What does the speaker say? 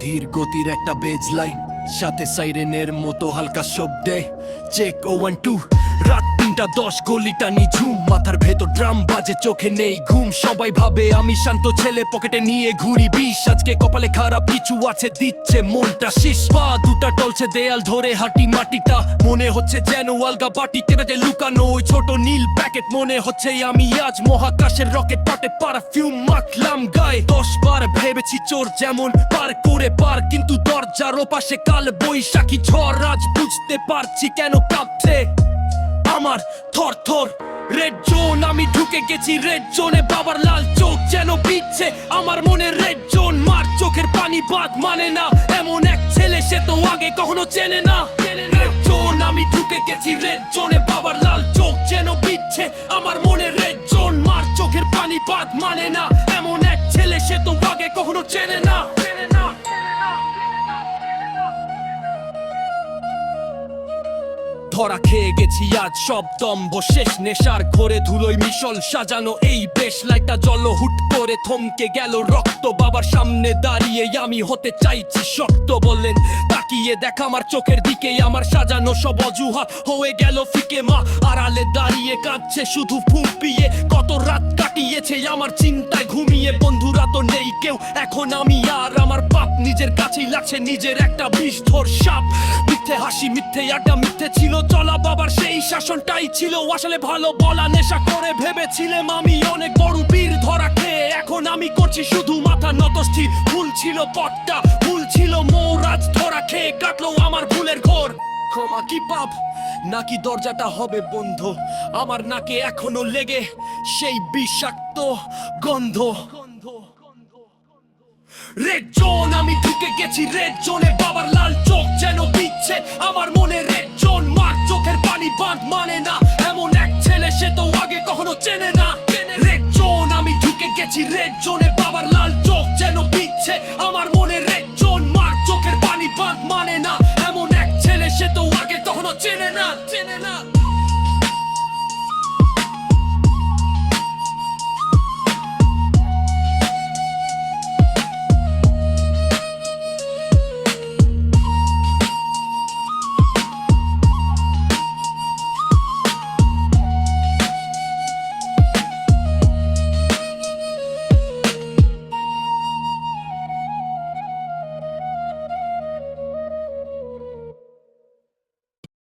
ধীর গতির একটা বেজ লাইন, সাথে সাইরেনের মতো হালকা শব্দে। চেক ও 1 2। রাত 3:10, গলিটা নিঝুম, মাথার ভেতর ড্রাম বাজে, চোখে নেই ঘুম। সবাই ভাবে আমি শান্ত ছেলে, পকেটে নিয়ে ঘুরি বিষ। আজকে কপালে খারাপ কিছু আছে, দিচ্ছে মনটা শীষ। পা দুটা টলছে দেয়াল ধরে, হাঁটি মাটিটা মনে হচ্ছে যেন আলগা বাটি কেটে লুকানো ওই ছোট নীল প্যাকেট। মনে হচ্ছে আমি আজ মহাকাশের রকেট পাটে পারফিউম মাখলাম গায়ে। 10 বার ভেবেছি চোর যেমন পার করে পার, কিন্তু দরজার ওপাশে কাল বৈশাখী ঝড়। আজ বুঝতে পারছি কেন কাঁপছে আমার থর থর। রেড জোন, আমি ঢুকে গেছি রেড জোনে। বাবার লাল চোখ যেন বিচ্ছে আমার মনে। রেড জোন, মার চোখের পানি বাদ মানে না এমন এক ছেলে, সে তো আগে কখনো চেনে না। রেড জোন, আমি ঢুকে গেছি রেড জোনে। বাবার লাল চোখ যেন বিচ্ছে আমার মনে। রেড জোন, মার চোখের পানি বাদ মানে না এমন এক ছেলে, সে তো আগে কখনো চেনে না। ধরা খেয়ে গেছি আজ সব দম্ভ শেষ, নেশার ঘরে ধুলোয় মিশল সাজানো এই বেশ। লাইটটা জ্বলল হুট করে, থমকে গেল রক্ত। বাবার সামনে দাঁড়িয়ে আমি হতে চাইছি শক্ত, বললেন তাকিয়ে দেখ আমার চোখের দিকে। আমার সাজানো সব অজুহাত হয়ে গেল ফিকে। মা আড়ালে দাঁড়িয়ে কাঁদছে শুধু ফুঁপিয়ে। কত রাত কাটিয়েছে আমার চিন্তায় ঘুমিয়ে। বন্ধুরা তো নেই কেউ এখন, আমি আর আমার বাপ। নিজের কাছেই লাগছে নিজের একটা বিষধর সাপ। মিথ্যে হাসি, মিথ্যে আড্ডা, মিথ্যে ছিল চলা। বাবার সেই শাসনটাই ছিল আসলে ভালো বলা। নেশা করে ভেবেছিলাম আমি অনেক বড় বীর, ধরা খেয়ে এখন আমি করছি শুধু মাথা নত স্থির। ভুল ছিল পথটা, ভুল ছিল মোর। আজ ধরা খেয়ে কাটলো আমার ভুলের ঘোর। ক্ষমা কি পাপ নাকি দরজাটা হবে বন্ধ? আমার নাকে এখনো লেগে সেই বিষাক্ত গন্ধ। রেড জোন, আমি ঢুকে গেছি রেড জোনে। বাবার লাল চোখ যেন বিচ্ছে আমার মনে। রেড জোন, মার চোখের পানি বাঁধ মানে না এমন এক ছেলে, সে তো আগে কখনো চেনে না। রেড জোন, আমি ঢুকে গেছি রেড জোনে। বাবার লাল চোখ যেন বিচ্ছে আমার মনে। রেড জোন, মার চোখের পানি বাঁধ মানে না এমন এক ছেলে, সে তো আগে কখনো চেনে না।